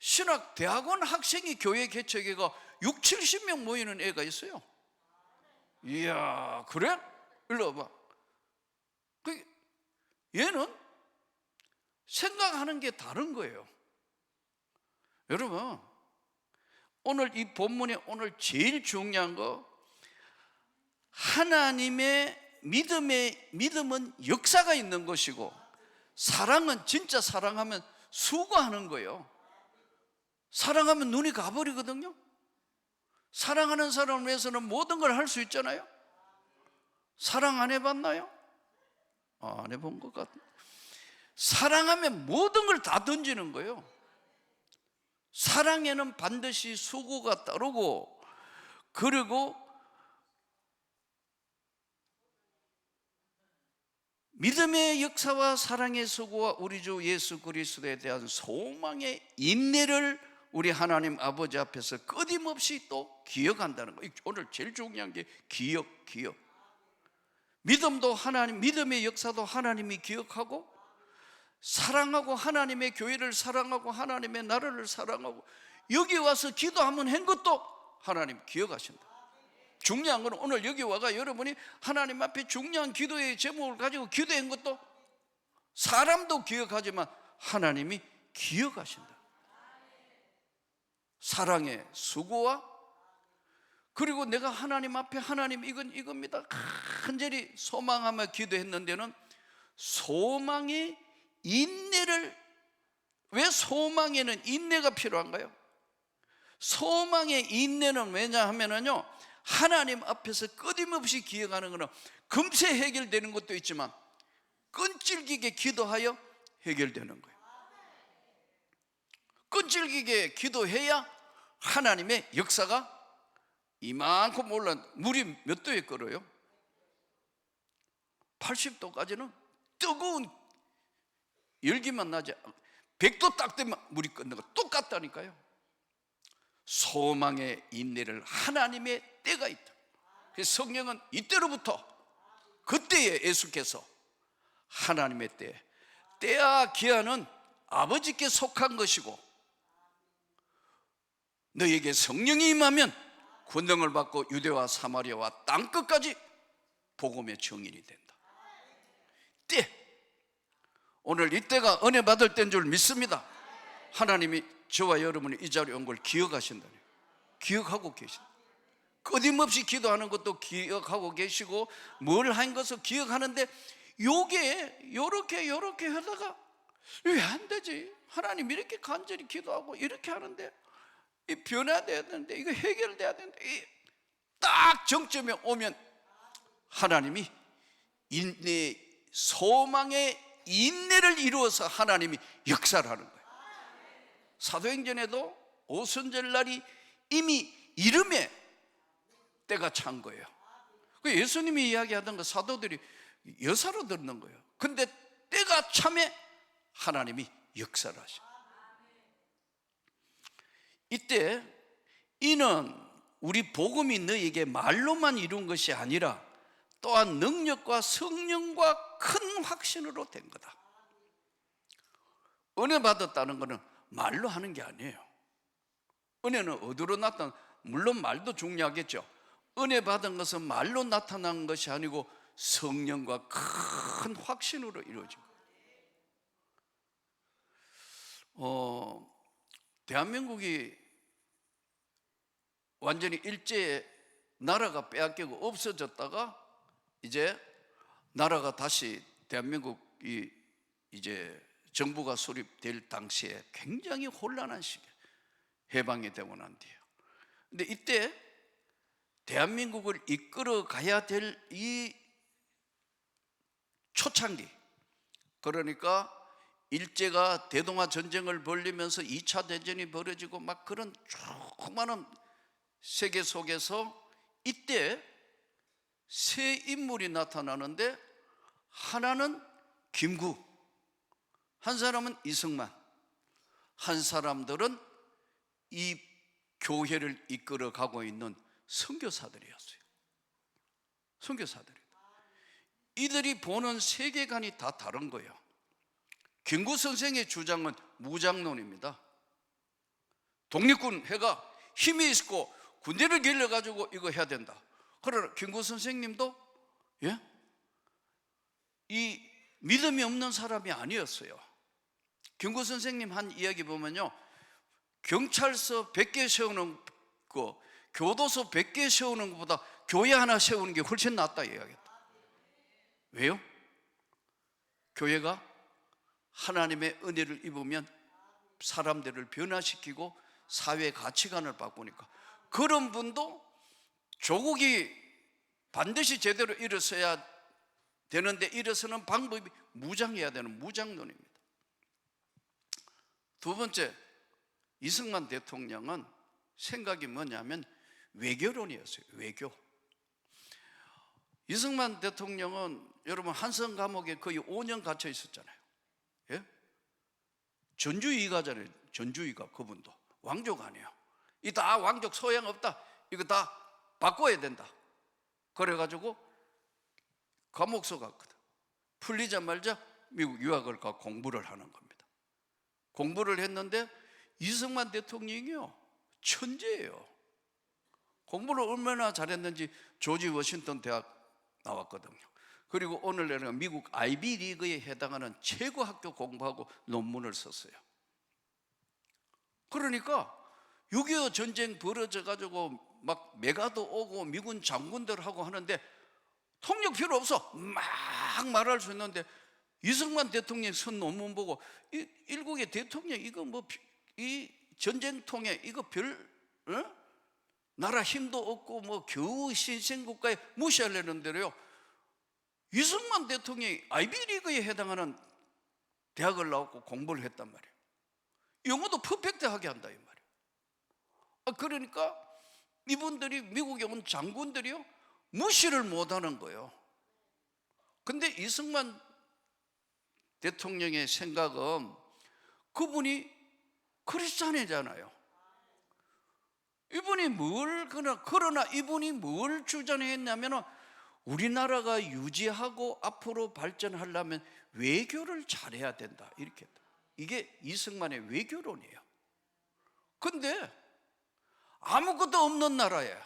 Speaker 2: 신학대학원 학생이 교회 개척회가 6, 70명 모이는 애가 있어요. 이야, 그래? 일로 와봐. 얘는 생각하는 게 다른 거예요. 여러분, 오늘 이 본문에 오늘 제일 중요한 거, 하나님의 믿음은 역사가 있는 것이고, 사랑은 진짜 사랑하면 수고하는 거예요. 사랑하면 눈이 가버리거든요. 사랑하는 사람을 위해서는 모든 걸 할 수 있잖아요. 사랑 안 해봤나요? 안 해본 것 같아요. 사랑하면 모든 걸 다 던지는 거예요. 사랑에는 반드시 수고가 따르고, 그리고 믿음의 역사와 사랑의 수고와 우리 주 예수 그리스도에 대한 소망의 인내를 우리 하나님 아버지 앞에서 끊임없이 또 기억한다는 거예요. 오늘 제일 중요한 게 기억. 믿음도 하나님, 믿음의 역사도 하나님이 기억하고, 사랑하고 하나님의 교회를 사랑하고 하나님의 나라를 사랑하고 여기 와서 기도 한번 한 것도 하나님 기억하신다. 중요한 건 오늘 여기 와가 여러분이 하나님 앞에 중요한 기도의 제목을 가지고 기도한 것도 사람도 기억하지만 하나님이 기억하신다. 사랑의 수고와, 그리고 내가 하나님 앞에 하나님 이겁니다 간절히 소망하며 기도했는 데는 소망의 인내를, 왜 소망에는 인내가 필요한가요? 소망의 인내는 왜냐 하면은요, 하나님 앞에서 끊임없이 기억하는 것은 금세 해결되는 것도 있지만 끈질기게 기도하여 해결되는 거예요. 끈질기게 기도해야 하나님의 역사가 이만큼 올라, 물이 몇 도에 끓어요? 80도까지는 뜨거운 열기만 나지, 100도 딱 되면 물이 끓는 거 똑같다니까요. 소망의 인내를 하나님의 때가 있다. 그래서 성경은 이때로부터 그때에 예수께서 하나님의 때야 기한은 아버지께 속한 것이고, 너에게 성령이 임하면 권능을 받고 유대와 사마리아와 땅끝까지 복음의 증인이 된다. 때, 오늘 이때가 은혜 받을 때인 줄 믿습니다. 하나님이 저와 여러분이 이 자리에 온 걸 기억하신다니, 기억하고 계신다. 끊임없이 기도하는 것도 기억하고 계시고 뭘 한 것을 기억하는데, 요게 요렇게 하다가 왜 안 되지? 하나님 이렇게 간절히 기도하고 이렇게 하는데 이 변화돼야 되는데, 이거 해결돼야 되는데, 딱 정점에 오면 하나님이 인내, 소망의 인내를 이루어서 하나님이 역사를 하는 거예요. 사도행전에도 오순절날이 이미 이름에 때가 찬 거예요. 예수님이 이야기하던 거 사도들이 여사로 듣는 거예요. 근데 때가 참에 하나님이 역사를 하십니다. 이때 이는 우리 복음이 너에게 말로만 이룬 것이 아니라 또한 능력과 성령과 큰 확신으로 된 거다. 은혜 받았다는 것은 말로 하는 게 아니에요. 은혜는 어디로 나타나? 물론 말도 중요하겠죠. 은혜 받은 것은 말로 나타난 것이 아니고 성령과 큰 확신으로 이루어진 거예요. 대한민국이 완전히 일제에 나라가 없어졌다가 이제 나라가 다시 대한민국이 이제 정부가 수립될 당시에 굉장히 혼란한 시기에 해방이 되고 난 뒤에요. 근데 이때 대한민국을 이끌어 가야 될 이 초창기, 그러니까 일제가 대동아 전쟁을 벌리면서 2차 대전이 벌어지고 막 그런 조그마한 세계 속에서 이때 세 인물이 나타나는데, 하나는 김구, 한 사람은 이승만, 한 사람들은 이 교회를 이끌어 가고 있는 선교사들이었어요. 선교사들이. 이들이 보는 세계관이 다 다른 거예요. 김구 선생의 주장은 무장론입니다. 독립군 해가 힘이 있고 군대를 길러가지고 이거 해야 된다. 그러나 김구 선생님도 이 믿음이 없는 사람이 아니었어요. 김구 선생님 한 이야기 보면요, 경찰서 100개 세우는 거, 교도소 100개 세우는 것보다 교회 하나 세우는 게 훨씬 낫다 이야기했다. 왜요? 교회가 하나님의 은혜를 입으면 사람들을 변화시키고 사회 가치관을 바꾸니까. 그런 분도 조국이 반드시 제대로 일어서야 되는데 일어서는 방법이 무장해야 되는 무장론입니다. 두 번째, 이승만 대통령은 생각이 뭐냐면 외교론이었어요. 외교. 이승만 대통령은 여러분 한성 감옥에 거의 5년 갇혀 있었잖아요. 예? 전주의가잖아요. 전주의가. 그분도 왕족 아니에요. 이 다 왕족 소양없다, 이거 다 바꿔야 된다. 그래가지고 감옥서 갔거든. 풀리자마자 미국 유학을 가 공부를 하는 겁니다. 공부를 했는데 이승만 대통령이요, 천재예요. 공부를 얼마나 잘했는지 조지 워싱턴 대학 나왔거든요. 그리고 오늘날은 미국 아이비리그에 해당하는 최고 학교 공부하고 논문을 썼어요. 그러니까 6.25 전쟁 벌어져가지고 막 메가도 오고 미군 장군들하고 하는데 통역 필요 없어, 막 말할 수 있는데, 이승만 대통령 쓴 논문 보고 일국의 대통령 이거 뭐 이 전쟁통에 이거 별 나라 힘도 없고 뭐 겨우 신생국가에 무시하려는 대로요, 이승만 대통령이 아이비리그에 해당하는 대학을 나왔고 공부를 했단 말이에요. 영어도 퍼펙트하게 한다 이 말이에요. 그러니까 이분들이 미국에 온 장군들이요 무시를 못하는 거예요. 근데 이승만 대통령의 생각은 그분이 크리스찬이잖아요. 이분이 그러나 이분이 뭘 주장했냐면 우리나라가 유지하고 앞으로 발전하려면 외교를 잘해야 된다 이렇게. 이게 이승만의 외교론이에요. 근데 아무것도 없는 나라에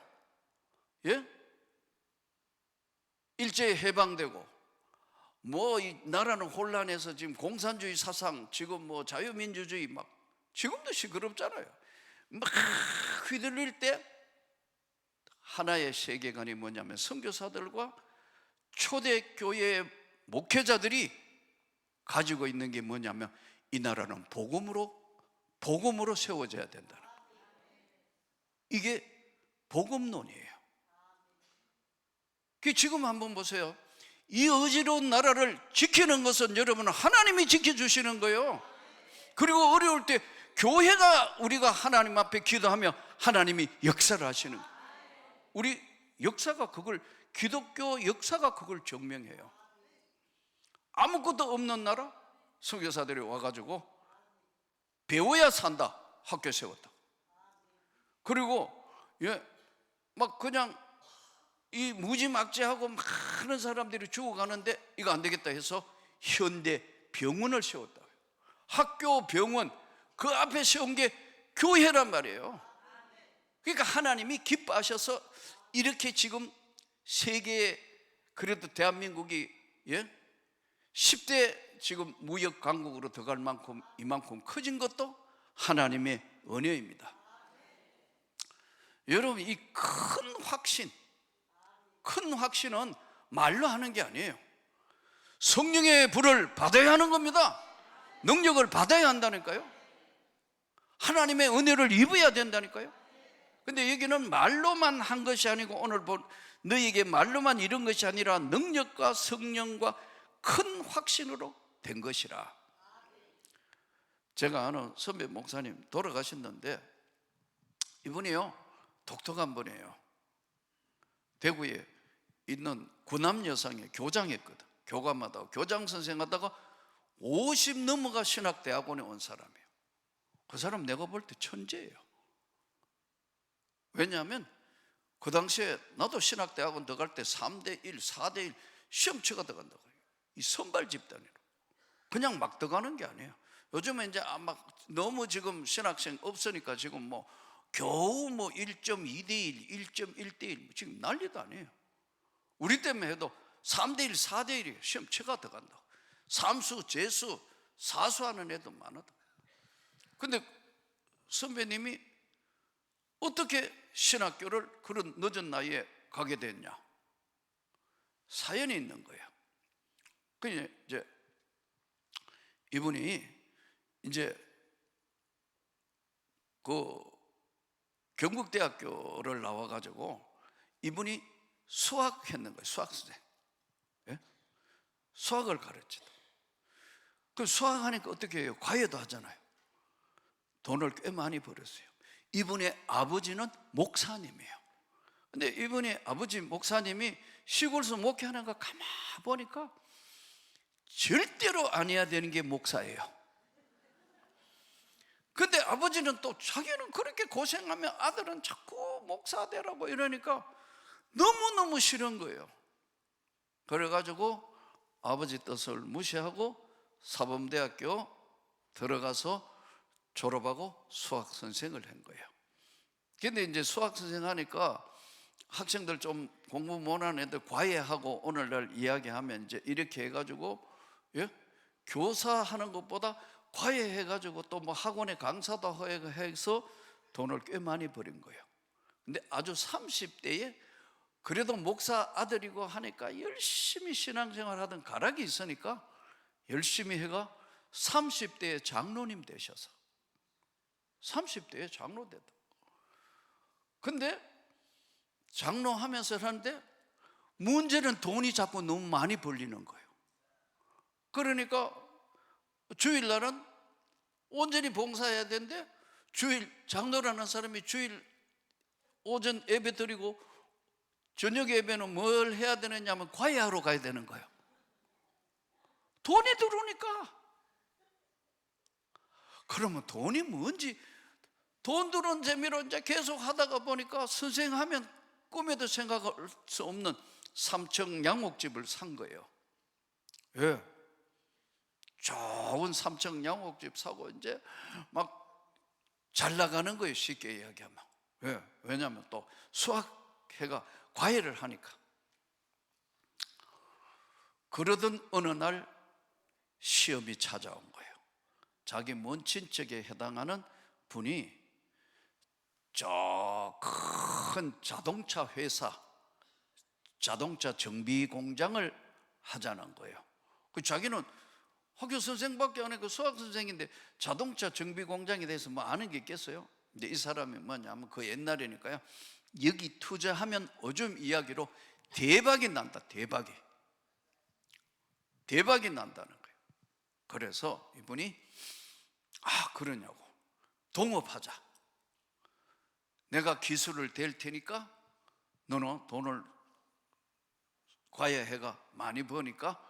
Speaker 2: 일제에 해방되고 뭐 이 나라는 혼란해서 지금 공산주의 사상, 지금 뭐 자유민주주의 막 지금도 시끄럽잖아요. 막 휘둘릴 때 하나의 세계관이 뭐냐면 선교사들과 초대교회 목회자들이 가지고 있는 게 뭐냐면 이 나라는 복음으로 세워져야 된다는 거예요. 이게 복음론이에요. 지금 한번 보세요. 이 어지러운 나라를 지키는 것은 여러분은 하나님이 지켜주시는 거예요. 그리고 어려울 때 교회가 우리가 하나님 앞에 기도하며 하나님이 역사를 하시는 거예요. 우리 역사가 그걸, 기독교 역사가 그걸 증명해요. 아무것도 없는 나라 선교사들이 와가지고 배워야 산다 학교 세웠다. 그리고 막 그냥 이 무지막지하고 많은 사람들이 죽어가는데 이거 안 되겠다 해서 현대 병원을 세웠다. 학교, 병원, 그 앞에 세운 게 교회란 말이에요. 그러니까 하나님이 기뻐하셔서 이렇게 지금 세계에, 그래도 대한민국이 10대 지금 무역 강국으로 들어갈 만큼 이만큼 커진 것도 하나님의 은혜입니다. 여러분, 이 큰 확신은 말로 하는 게 아니에요. 성령의 불을 받아야 하는 겁니다. 능력을 받아야 한다니까요. 하나님의 은혜를 입어야 된다니까요. 근데 여기는 말로만 한 것이 아니고 오늘 본 너희에게 말로만 이런 것이 아니라 능력과 성령과 큰 확신으로 된 것이라. 제가 아는 선배 목사님 돌아가셨는데 이분이요 독특한 분이에요. 대구에 있는 구남 여상에 교장했거든. 교감하다가 교장 선생 하다가 50 넘어가 신학대학원에 온 사람이에요. 그 사람 내가 볼 때 천재예요. 왜냐하면 그 당시에 나도 신학대학원 들어갈 때 3대1, 4대1 시험 치가 들어간다고 해요. 이 선발 집단이로 그냥 막 들어가는 게 아니에요. 요즘에 이제 막 너무 지금 신학생 없으니까 지금 뭐 겨우 뭐 1.2대1, 1.1대1 지금 난리도 아니에요. 우리 때문에 해도 3대1, 4대1이 시험 치가 들어간다고. 삼수, 재수, 사수하는 애도 많아도. 근데 선배님이 어떻게 신학교를 그런 늦은 나이에 가게 됐냐? 사연이 있는 거예요. 그냥 이제 이분이 이제 그 경북대학교를 나와가지고 이분이 수학했는 거예요. 수학선생. 예? 수학을 가르치다. 그 수학하니까 어떻게 해요? 과외도 하잖아요. 돈을 꽤 많이 벌었어요. 이분의 아버지는 목사님이에요. 근데 이분의 아버지 목사님이 시골에서 목회하는 거 가만 보니까 절대로 안 해야 되는 게 목사예요. 근데 아버지는 또 자기는 그렇게 고생하면 아들은 자꾸 목사 되라고 이러니까 너무너무 싫은 거예요. 그래가지고 아버지 뜻을 무시하고 사범대학교 들어가서 졸업하고 수학 선생을 한 거예요. 근데 이제 수학 선생 하니까 학생들 좀 공부 못하는 애들 과외하고 오늘날 이야기하면 이제 이렇게 해가지고 교사하는 것보다 과외해가지고 또 뭐 학원에 강사도 해서 돈을 꽤 많이 버린 거예요. 근데 아주 30대에 그래도 목사 아들이고 하니까 열심히 신앙생활 하던 가락이 있으니까 열심히 해가 30대에 장로님 되셔서 30대에 장로 됐다. 근데 장로 하면서 하는데 문제는 돈이 자꾸 너무 많이 벌리는 거예요. 그러니까 주일날은 온전히 봉사해야 되는데 주일 장로라는 사람이 주일 오전 예배 드리고 저녁 예배는 뭘 해야 되느냐면 과외하러 가야 되는 거예요. 돈이 들어오니까. 그러면 돈이 뭔지 돈 들어온 재미로 이제 계속 하다가 보니까 선생하면 꿈에도 생각할 수 없는 3층 양옥집을 산 거예요. 예. 좋은 3층 양옥집 사고 이제 막 잘 나가는 거예요. 쉽게 이야기하면. 왜? 왜냐하면 또 수학회가 과외를 하니까. 그러던 어느 날 시험이 찾아온 거예요. 자기 먼 친척에 해당하는 분이 저 큰 자동차 회사, 자동차 정비 공장을 하자는 거예요. 그 자기는 학교 선생밖에 안 했고 수학 선생인데 자동차 정비 공장에 대해서 뭐 아는 게 있겠어요? 근데 이 사람이 뭐냐면 그 옛날이니까요, 여기 투자하면 요즘 이야기로 대박이 난다. 대박이 난다는 거예요. 그래서 이분이 그러냐고, 동업하자. 내가 기술을 댈 테니까 너는 돈을 과외해가 많이 버니까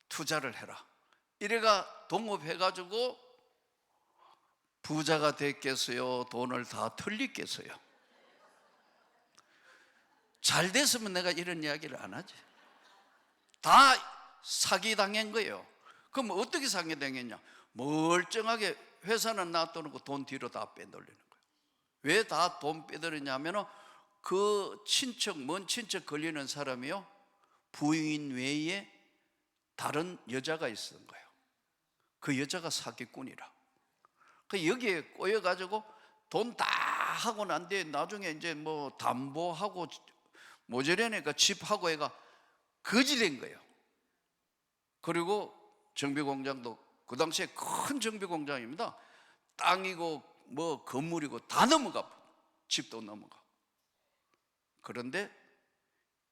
Speaker 2: 투자를 해라. 이래가 동업해가지고 부자가 됐겠어요? 돈을 다 털리겠어요? 잘 됐으면 내가 이런 이야기를 안 하지. 다 사기당한 거예요. 그럼 어떻게 사기당했냐? 멀쩡하게 회사는 놔두고 돈 뒤로 다 빼돌리는 거예요. 왜 다 돈 빼돌리냐면 그 친척, 먼 친척 걸리는 사람이요, 부인 외에 다른 여자가 있었던 거예요. 그 여자가 사기꾼이라. 그 여기에 꼬여가지고 돈 다 하고 난 뒤에 나중에 이제 뭐 담보하고 모자라니까 집하고 애가 거지 된 거예요. 그리고 정비공장도 그 당시에 큰 정비공장입니다. 땅이고 뭐 건물이고 다 넘어가, 집도 넘어가. 그런데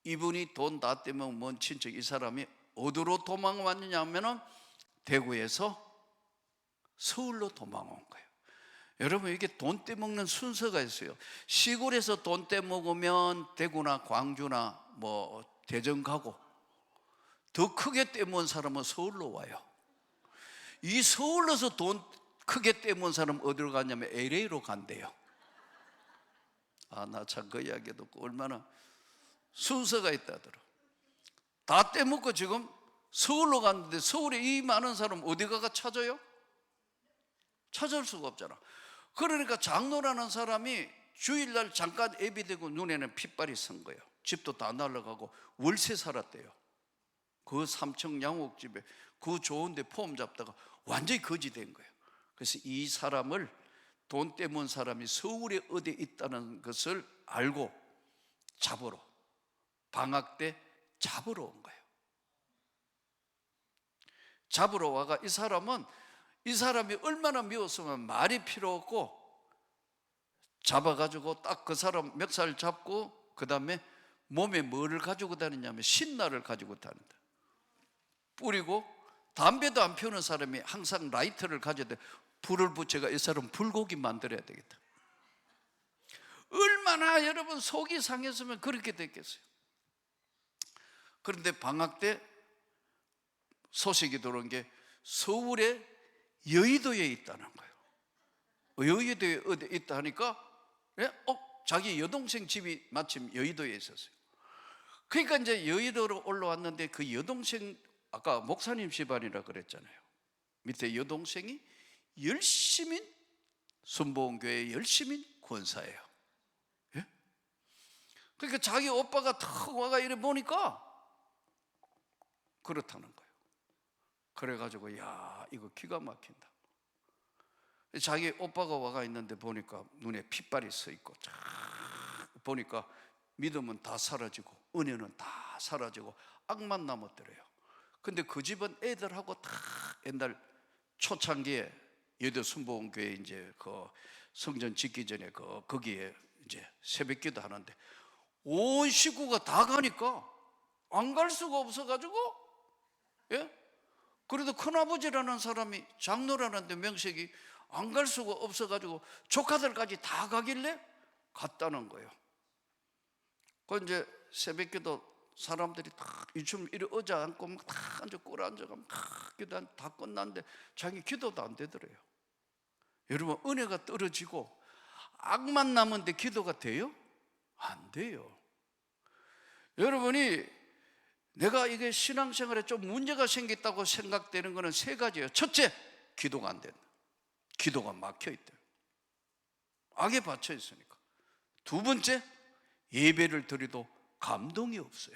Speaker 2: 이분이 돈 다 떼면 먼 친척 이 사람이 어디로 도망왔느냐 하면은 대구에서 서울로 도망온 거예요. 여러분, 이게 돈 떼먹는 순서가 있어요. 시골에서 돈 떼먹으면 대구나 광주나 뭐 대전 가고, 더 크게 떼먹은 사람은 서울로 와요. 이 서울로서 돈 크게 떼먹은 사람은 어디로 가냐면 LA로 간대요. 나 참 그 이야기 듣고 얼마나 순서가 있다더라. 다 떼먹고 지금 서울로 갔는데 서울에 이 많은 사람 어디 가가 찾아요? 찾을 수가 없잖아. 그러니까 장로라는 사람이 주일날 잠깐 예비되고 눈에는 핏발이 선 거예요. 집도 다 날라가고 월세 살았대요. 그 3층 양옥집에 그 좋은데 폼 잡다가 완전히 거지 된 거예요. 그래서 이 사람을, 돈 떼문 사람이 서울에 어디 있다는 것을 알고 잡으러, 방학 때 잡으러 온 거예요. 잡으러 와가 이 사람이 얼마나 미웠으면 말이 필요 없고 잡아가지고 딱 그 사람 멱살 잡고 그 다음에 몸에 뭐를 가지고 다니냐면 신나를 가지고 다닌다. 뿌리고 담배도 안 피우는 사람이 항상 라이터를 가져야 돼. 불을 붙여가 이 사람 불고기 만들어야 되겠다. 얼마나 여러분 속이 상했으면 그렇게 됐겠어요. 그런데 방학 때 소식이 들어온 게 서울에 여의도에 있다는 거예요. 여의도에 어디 있다 하니까 자기 여동생 집이 마침 여의도에 있었어요. 그러니까 이제 여의도로 올라왔는데 그 여동생, 아까 목사님 집안이라 그랬잖아요. 밑에 여동생이 열심히 순복음교회 열심히 권사예요. 예? 그러니까 자기 오빠가 탁 와가 이래 보니까 그렇다는 거예요. 그래가지고 야, 이거 기가 막힌다. 자기 오빠가 와가 있는데 보니까 눈에 핏발이 서 있고 쫙 보니까 믿음은 다 사라지고 은혜는 다 사라지고 악만 남았더래요. 근데 그 집은 애들하고 다 옛날 초창기에 여의도 순복음교회 이제 그 성전 짓기 전에 거기에 이제 새벽기도 하는데 온 식구가 다 가니까 안 갈 수가 없어가지고, 예? 그래도 큰아버지라는 사람이 장로라는데 명색이 안 갈 수가 없어가지고 조카들까지 다 가길래 갔다는 거예요. 그 이제 새벽기도 사람들이 다 이쯤 이리 의자 앉고 막 다 앉아 꿇어 앉아가면 기도 다 끝났는데 자기 기도도 안 되더래요. 여러분, 은혜가 떨어지고 악만 남은데 기도가 돼요? 안 돼요. 여러분이 내가 이게 신앙생활에 좀 문제가 생겼다고 생각되는 것은 세 가지예요. 첫째, 기도가 안 된다. 기도가 막혀 있다. 악에 받쳐 있으니까. 두 번째, 예배를 드려도 감동이 없어요.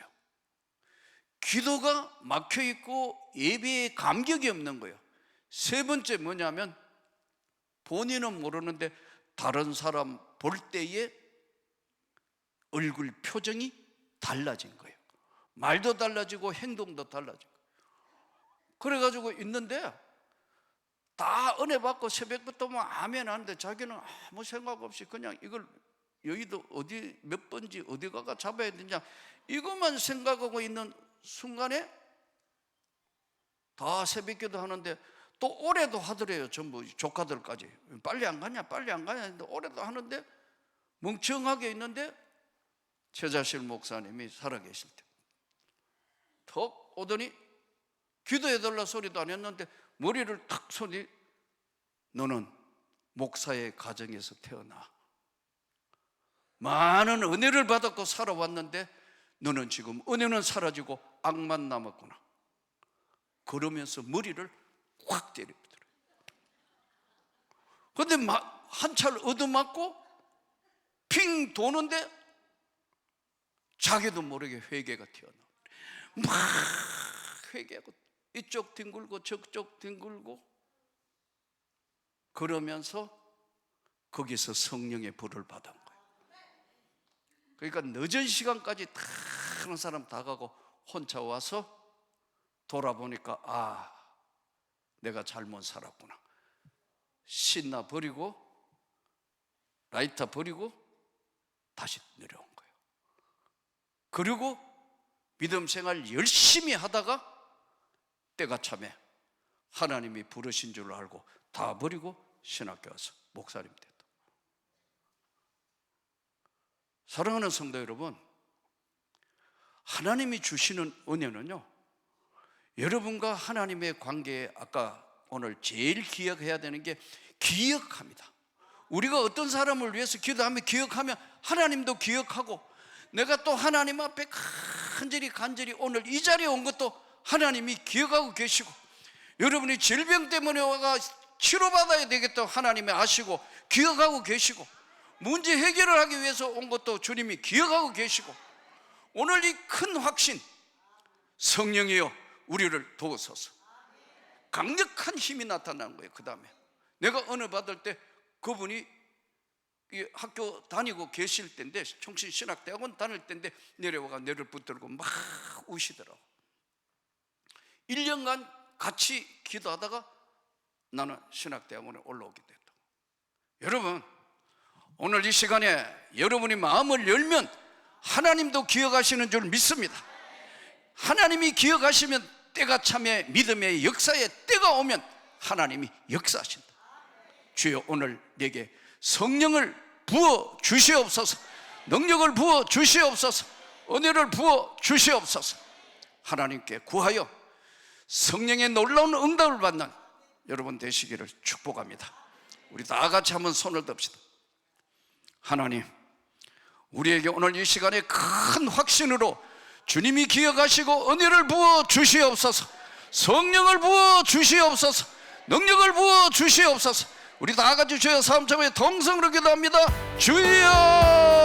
Speaker 2: 기도가 막혀 있고 예배에 감격이 없는 거예요. 세 번째 뭐냐면 본인은 모르는데 다른 사람 볼 때에 얼굴 표정이 달라진 거예요. 말도 달라지고 행동도 달라지고. 그래가지고 있는데 다 은혜 받고 새벽부터 뭐 아멘 하는데 자기는 아무 생각 없이 그냥 이걸 여의도 어디 몇 번지 어디 가가 잡아야 되냐 이것만 생각하고 있는 순간에 다 새벽기도 하는데 또 올해도 하더래요. 전부 조카들까지. 빨리 안 가냐 빨리 안 가냐 했는데 올해도 하는데 멍청하게 있는데 최자실 목사님이 살아계실 때 턱 오더니 기도해달라 소리도 안 했는데 머리를 탁 손이 너는 목사의 가정에서 태어나 많은 은혜를 받았고 살아왔는데 너는 지금 은혜는 사라지고 악만 남았구나. 그러면서 머리를 확 때리더래요. 그런데 한 차를 얻어맞고 핑 도는데 자기도 모르게 회개가 튀어나와. 막 회개하고 이쪽 뒹굴고 저쪽 뒹굴고 그러면서 거기서 성령의 불을 받은 거예요. 그러니까 늦은 시간까지 다 하는 사람 다 가고 혼자 와서 돌아보니까 아 내가 잘못 살았구나. 신나 버리고 라이터 버리고 다시 내려온 거예요. 그리고 믿음 생활 열심히 하다가 때가 참에 하나님이 부르신 줄 알고 다 버리고 신학교 와서 목사님 됐다. 사랑하는 성도 여러분, 하나님이 주시는 은혜는요, 여러분과 하나님의 관계에 아까 오늘 제일 기억해야 되는 게 기억합니다. 우리가 어떤 사람을 위해서 기도하면 기억하면 하나님도 기억하고 내가 또 하나님 앞에 간절히 오늘 이 자리에 온 것도 하나님이 기억하고 계시고 여러분이 질병 때문에 와가 치료받아야 되겠다 하나님이 아시고 기억하고 계시고 문제 해결을 하기 위해서 온 것도 주님이 기억하고 계시고 오늘 이 큰 확신 성령이여 우리를 도우소서. 강력한 힘이 나타난 거예요. 그 다음에 내가 은혜 받을 때 그분이 학교 다니고 계실 때인데 청신신학대학원 다닐 때인데 내려와가 내를 붙들고 막 우시더라고. 1년간 같이 기도하다가 나는 신학대학원에 올라오게 됐다. 여러분 오늘 이 시간에 여러분이 마음을 열면 하나님도 기억하시는 줄 믿습니다. 하나님이 기억하시면 때가 참에 믿음의 역사에 때가 오면 하나님이 역사하신다. 주여 오늘 내게 성령을 부어 주시옵소서. 능력을 부어 주시옵소서. 은혜를 부어 주시옵소서. 하나님께 구하여 성령의 놀라운 응답을 받는 여러분 되시기를 축복합니다. 우리 다 같이 한번 손을 듭시다. 하나님 우리에게 오늘 이 시간에 큰 확신으로 주님이 기억하시고 은혜를 부어 주시옵소서. 성령을 부어 주시옵소서. 능력을 부어 주시옵소서. 우리 다 같이 주여 삼참에 동성으로 기도합니다. 주여